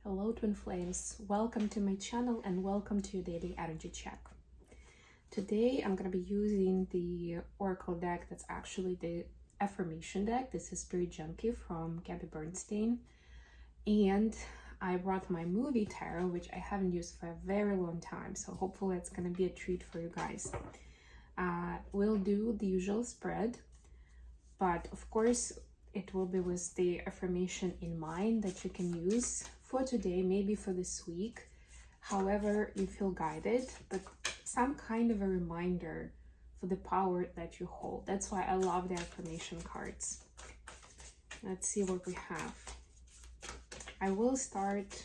Hello twin flames, welcome to my channel and welcome to your daily energy check. Today I'm going to be using the oracle deck that's actually the affirmation deck. This is Spirit Junkie from Gabby Bernstein, and I brought my movie tarot, which I haven't used for a very long time, so hopefully it's going to be a treat for you guys. We'll do the usual spread, but of course it will be with the affirmation in mind that you can use for today, maybe for this week, however you feel guided, but some kind of a reminder for the power that you hold. That's why I love the affirmation cards. Let's see what we have. I will start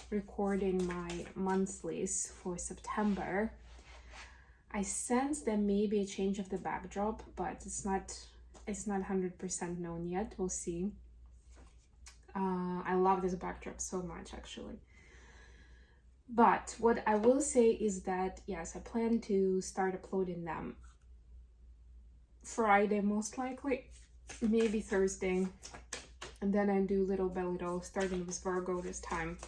recording my monthlies for September. I sense there may be a change of the backdrop, but it's not 100% known yet. We'll see. I love this backdrop so much, actually. But what I will say is that, yes, I plan to start uploading them Friday, most likely, maybe Thursday. And then I do little by little, starting with Virgo this time,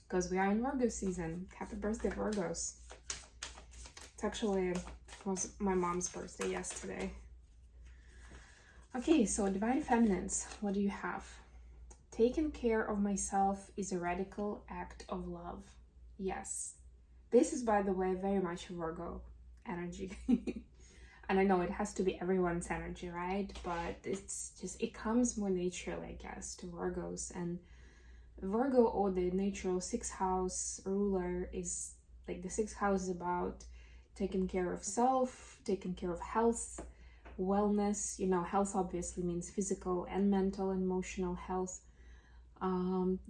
because we are in Virgo season. Happy birthday, Virgos. It was my mom's birthday yesterday. Okay, so Divine Feminines, what do you have? Taking care of myself is a radical act of love. Yes. This is, by the way, very much Virgo energy. And I know it has to be everyone's energy, right? But it's just, it comes more naturally, I guess, to Virgos. And Virgo, or the natural sixth house ruler, is like the sixth house is about taking care of self, taking care of health, wellness. You know, health obviously means physical and mental and emotional health.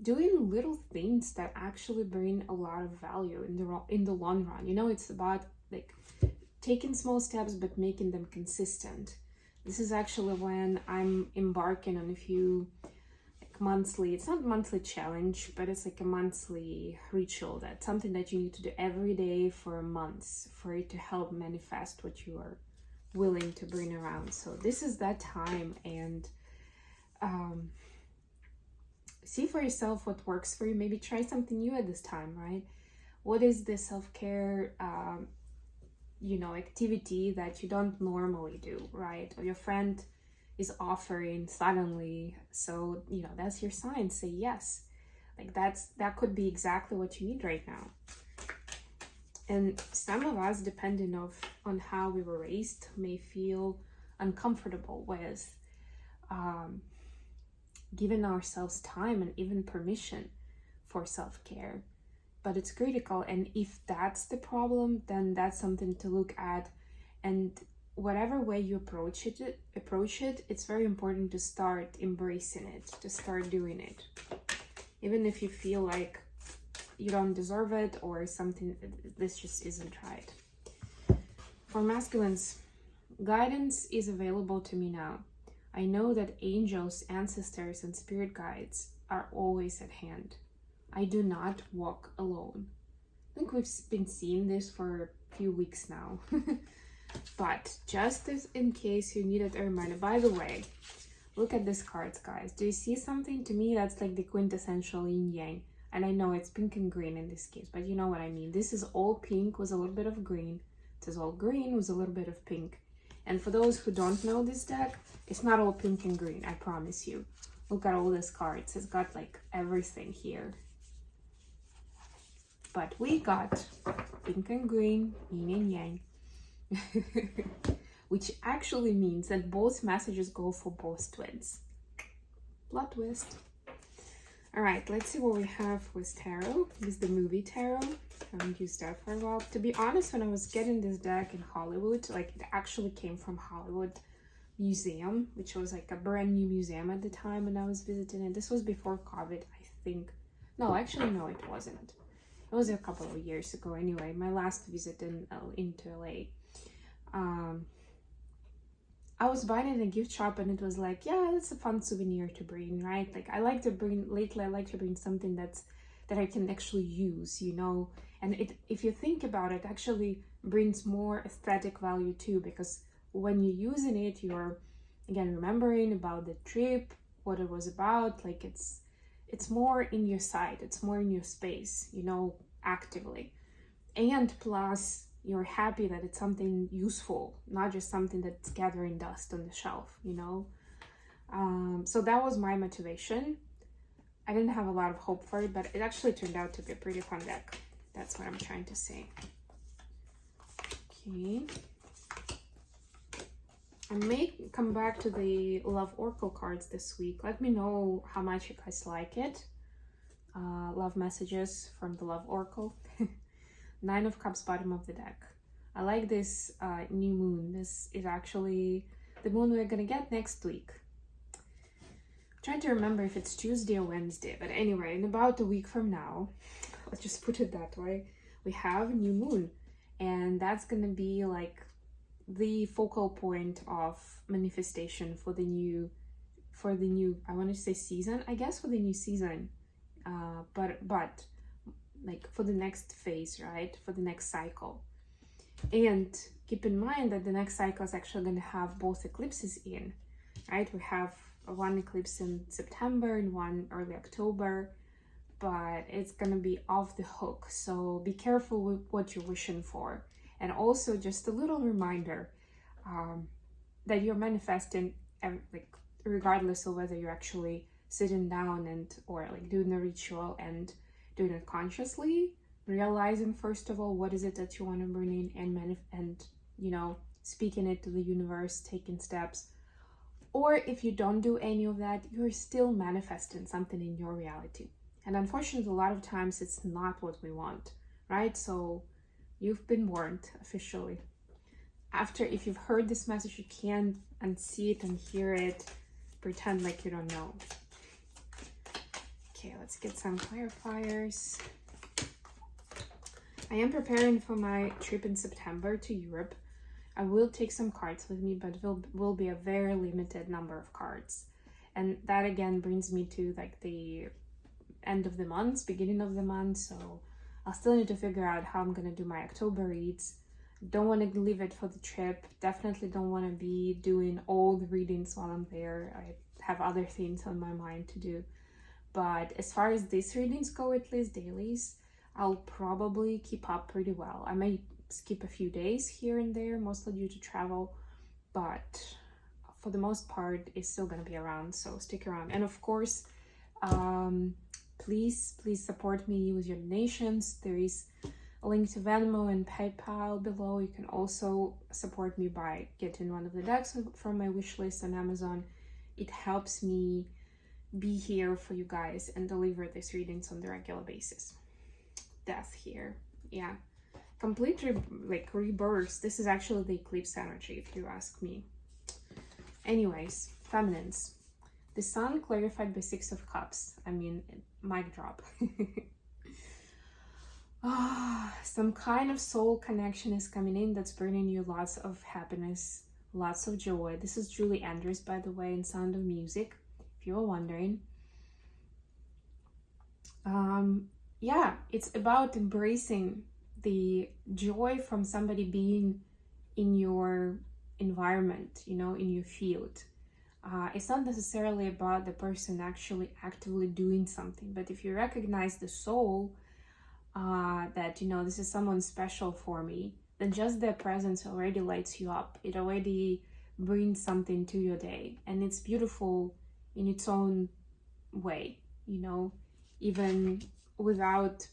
Doing little things that actually bring a lot of value in the long run. You know, it's about like taking small steps but making them consistent. This is actually when I'm embarking on a few like monthly, it's not monthly challenge, but it's like a monthly ritual. That's something that you need to do every day for months for it to help manifest what you are willing to bring around. So this is that time, and see for yourself what works for you. Maybe try something new at this time, right? What is the self-care activity that you don't normally do, right? Or your friend is offering suddenly, so that's your sign. Say yes. Like that could be exactly what you need right now. And some of us, depending on how we were raised, may feel uncomfortable with giving ourselves time and even permission for self-care. But it's critical, and if that's the problem, then that's something to look at. And whatever way you approach it, it's very important to start embracing it, to start doing it. Even if you feel like you don't deserve it or something, this just isn't right. For masculines, guidance is available to me now. I know that angels, ancestors, and spirit guides are always at hand. I do not walk alone. I think we've been seeing this for a few weeks now. But just as in case you needed a reminder, by the way, look at these cards, guys. Do you see something? To me, that's like the quintessential yin-yang. And I know it's pink and green in this case, but you know what I mean. This is all pink with a little bit of green. It is all green with a little bit of pink. And for those who don't know this deck, it's not all pink and green, I promise you. Look at all these cards. It's got like everything here. But we got pink and green, yin and yang. Which actually means that both messages go for both twins. Plot twist. Alright, let's see what we have with tarot. This is the movie tarot. I haven't used that for a while. To be honest, when I was getting this deck in Hollywood, like it actually came from Hollywood Museum, which was like a brand new museum at the time when I was visiting it. This was before COVID, I think. No, actually, no, it wasn't. It was a couple of years ago anyway. My last visit into LA. I was buying it in a gift shop, and it was like, yeah, that's a fun souvenir to bring, right? Like I like to bring something that I can actually use, and if you think about it, actually brings more aesthetic value too, because when you're using it, you're again remembering about the trip, what it was about. Like it's more in your sight, it's more in your space, you know, actively. And plus, you're happy that it's something useful, not just something that's gathering dust on the shelf, you know. So that was my motivation. I didn't have a lot of hope for it, but it actually turned out to be a pretty fun deck. That's what I'm trying to say. Okay. I may come back to the Love Oracle cards this week. Let me know how much you guys like it. Love messages from the Love Oracle. 9 of Cups, bottom of the deck. I like this new moon. This is actually the moon we're gonna get next week. I'm trying to remember if it's Tuesday or Wednesday, but anyway, in about a week from now, let's just put it that way, we have a new moon, and that's gonna be like the focal point of manifestation for the new I want to say season, I guess, for the new season, but like for the next phase, right, for the next cycle. And keep in mind that the next cycle is actually going to have both eclipses in, right? We have one eclipse in September and one early October, but it's going to be off the hook, so be careful with what you're wishing for. And also just a little reminder that you're manifesting, like, regardless of whether you're actually sitting down and or like doing a ritual and doing it consciously, realizing first of all what is it that you want to bring in, and you know, speaking it to the universe, taking steps. Or if you don't do any of that, you're still manifesting something in your reality. And unfortunately, a lot of times it's not what we want, right? So you've been warned officially. After, if you've heard this message, you can't unsee it and hear it, pretend like you don't know. Okay, let's get some clarifiers. I am preparing for my trip in September to Europe. I will take some cards with me, but it will be a very limited number of cards. And that again brings me to like the end of the month, beginning of the month, so I'll still need to figure out how I'm gonna do my October reads. Don't want to leave it for the trip. Definitely don't want to be doing all the readings while I'm there. I have other things on my mind to do. But as far as these readings go, at least dailies, I'll probably keep up pretty well. I may skip a few days here and there, mostly due to travel, but for the most part, it's still gonna be around, so stick around. And of course, please support me with your donations. There is a link to Venmo and PayPal below. You can also support me by getting one of the decks from my wish list on Amazon. It helps me be here for you guys and deliver these readings on the regular basis. Death here, yeah, complete rebirth. This is actually the eclipse energy, if you ask me. Anyways, feminines, the sun clarified by 6 of Cups. I mean, mic drop. Some kind of soul connection is coming in that's bringing you lots of happiness, lots of joy. This is Julie Andrews, by the way, in Sound of Music, if you were wondering. Yeah, it's about embracing the joy from somebody being in your environment, you know, in your field. It's not necessarily about the person actually actively doing something, but if you recognize the soul, that, you know, this is someone special for me, then just their presence already lights you up. It already brings something to your day, and it's beautiful in its own way, you know, even without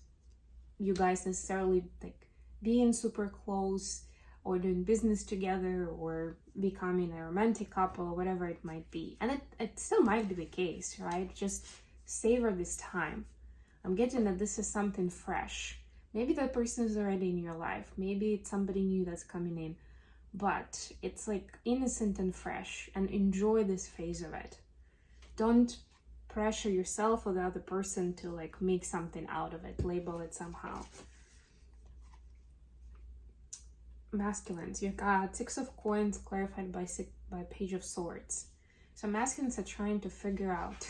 you guys necessarily like being super close or doing business together or becoming a romantic couple or whatever it might be. And it still might be the case, right? Just savor this time. I'm getting that this is something fresh. Maybe that person is already in your life. Maybe it's somebody new that's coming in. But it's like innocent and fresh, and enjoy this phase of it. Don't pressure yourself or the other person to like make something out of it, label it somehow. Masculines, you got 6 of Coins clarified by Page of Swords. So masculines are trying to figure out.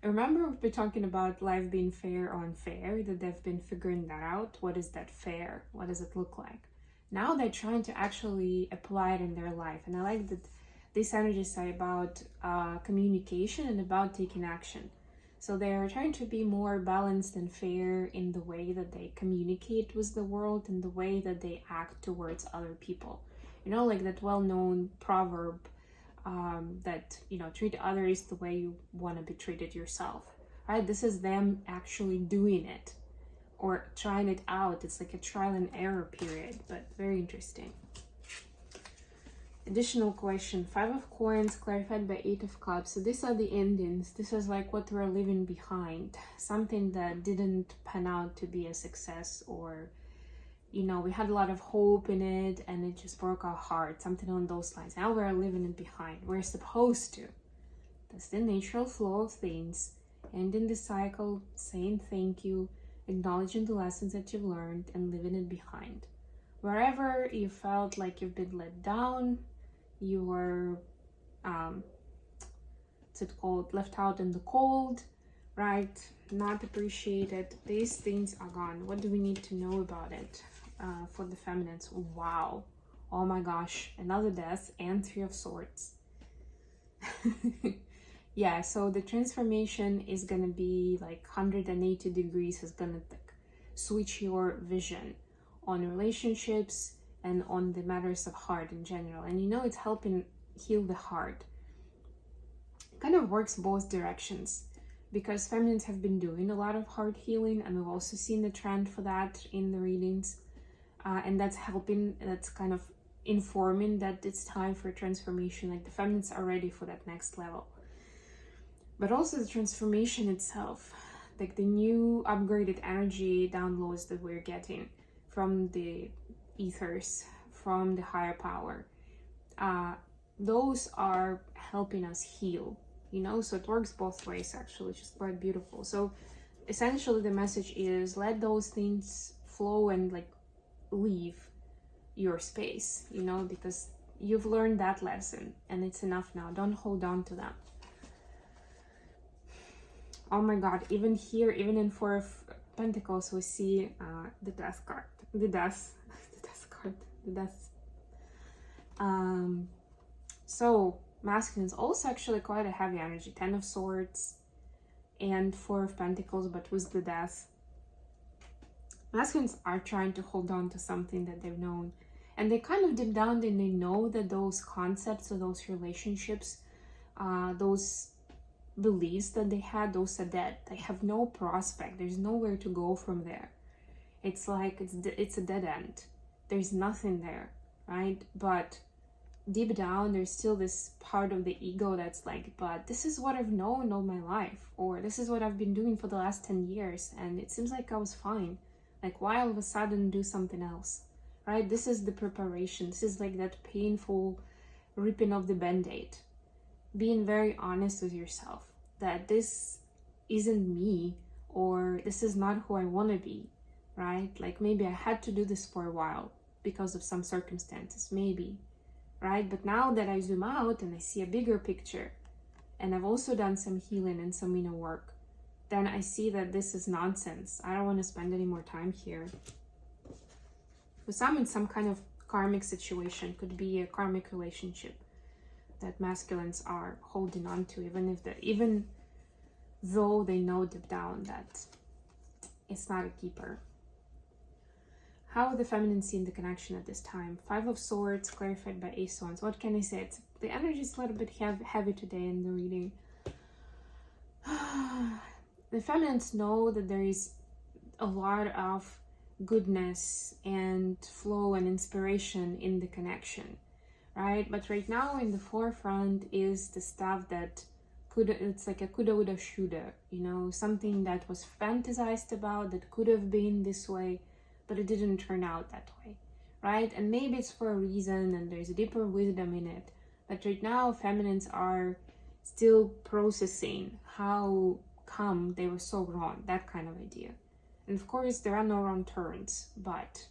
Remember, we've been talking about life being fair or unfair, that they've been figuring that out. What is that fair? What does it look like? Now they're trying to actually apply it in their life. And I like that these energies are about communication and about taking action. So they are trying to be more balanced and fair in the way that they communicate with the world and the way that they act towards other people. You know, like that well-known proverb that, you know, treat others the way you want to be treated yourself, right? This is them actually doing it or trying it out. It's like a trial and error period, but very interesting. Additional question, 5 of coins clarified by 8 of cups. So these are the endings. This is like what we're leaving behind, something that didn't pan out to be a success, or, you know, we had a lot of hope in it and it just broke our heart, something along those lines. Now we're leaving it behind. We're supposed to. That's the natural flow of things. Ending the cycle, saying thank you, acknowledging the lessons that you've learned, and leaving it behind. Wherever you felt like you've been let down, you were, what's it called, left out in the cold, right? Not appreciated. These things are gone. What do we need to know about it for the feminines? Wow. Oh my gosh. Another death and 3 of swords. Yeah, so the transformation is going to be like 180 degrees. Is going to like switch your vision on relationships and on the matters of heart in general. And you know, it's helping heal the heart. It kind of works both directions, because feminines have been doing a lot of heart healing, and we've also seen the trend for that in the readings. And that's helping, that's kind of informing that it's time for transformation. Like the feminines are ready for that next level. But also the transformation itself, like the new upgraded energy downloads that we're getting from the ethers, from the higher power, those are helping us heal, you know. So it works both ways actually, which is quite beautiful. So essentially the message is, let those things flow and like leave your space, you know, because you've learned that lesson and it's enough now. Don't hold on to them. Oh my god, even here, even in 4 of Pentacles, we see the death card, the death so masculine is also actually quite a heavy energy, 10 of swords and 4 of Pentacles, but with the death. Masculines are trying to hold on to something that they've known, and they kind of deep down, they know that those concepts or those relationships, those beliefs that they had, those are dead. They have no prospect. There's nowhere to go from there. It's like it's a dead end. There's nothing there, right? But deep down, there's still this part of the ego that's like, but this is what I've known all my life, or this is what I've been doing for the last 10 years, and it seems like I was fine. Like, why all of a sudden do something else, right? This is the preparation. This is like that painful ripping of the band-aid. Being very honest with yourself that this isn't me, or this is not who I want to be, right? Like maybe I had to do this for a while because of some circumstances, maybe, right? But now that I zoom out and I see a bigger picture, and I've also done some healing and some inner work, then I see that this is nonsense. I don't want to spend any more time here. For some, it's some kind of karmic situation, could be a karmic relationship that masculines are holding on to, even though they know deep down that it's not a keeper. How the feminine see in the connection at this time? 5 of Swords clarified by Ace of Wands. What can I say? The energy is a little bit heavy today in the reading. The feminines know that there is a lot of goodness and flow and inspiration in the connection, right? But right now in the forefront is the stuff that it's like a coulda, woulda, shoulda, you know, something that was fantasized about, that could have been this way, but it didn't turn out that way, right? And maybe it's for a reason and there's a deeper wisdom in it. But right now, feminines are still processing how come they were so wrong, that kind of idea. And of course, there are no wrong turns, but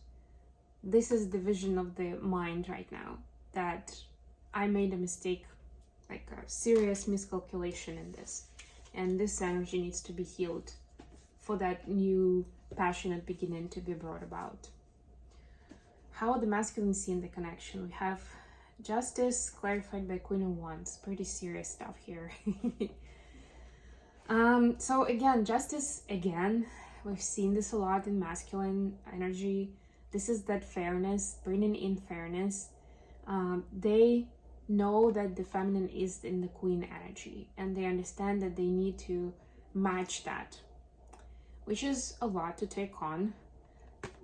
this is the vision of the mind right now, that I made a mistake, like a serious miscalculation in this. And this energy needs to be healed for that new passionate beginning to be brought about. How the masculine see in the connection? We have Justice clarified by Queen of Wands. Pretty serious stuff here. So again, justice, again, we've seen this a lot in masculine energy. This is that fairness, bringing in fairness. They know that the feminine is in the queen energy, and they understand that they need to match that, which is a lot to take on.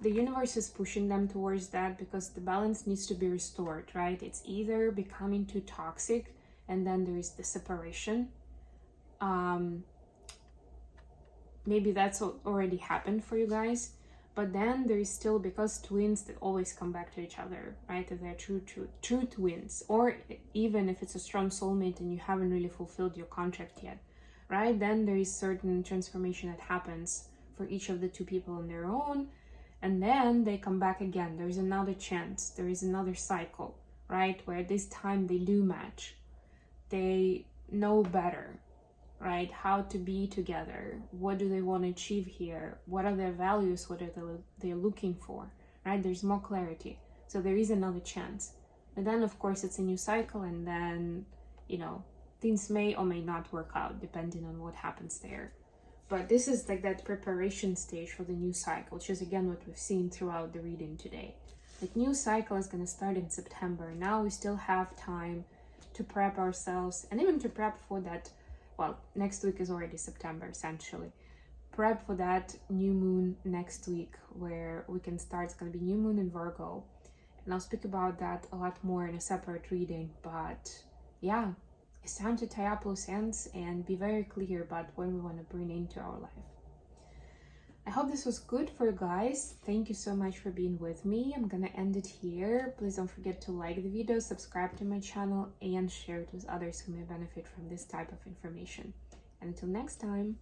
The universe is pushing them towards that because the balance needs to be restored, right? It's either becoming too toxic and then there is the separation. Maybe that's already happened for you guys, but then there is still, because twins, they always come back to each other, right? If they're true twins, or even if it's a strong soulmate and you haven't really fulfilled your contract yet, right? Then there is certain transformation that happens for each of the two people on their own, and then they come back again. There's another chance, there is another cycle, right? Where this time they do match. They know better, right? How to be together. What do they want to achieve here? What are their values? What are they're looking for, right? There's more clarity. So there is another chance. And then, of course, it's a new cycle, and then, you know, things may or may not work out depending on what happens there. But this is like that preparation stage for the new cycle, which is again what we've seen throughout the reading today. The new cycle is going to start in September. Now we still have time to prep ourselves, and even to prep for that. Well, next week is already September, essentially. Prep for that new moon next week, where we can start. It's going to be new moon in Virgo, and I'll speak about that a lot more in a separate reading. But yeah, it's time to tie up loose ends and be very clear about what we want to bring into our life. I hope this was good for you guys. Thank you so much for being with me. I'm gonna end it here. Please don't forget to like the video, subscribe to my channel, and share it with others who may benefit from this type of information. And until next time.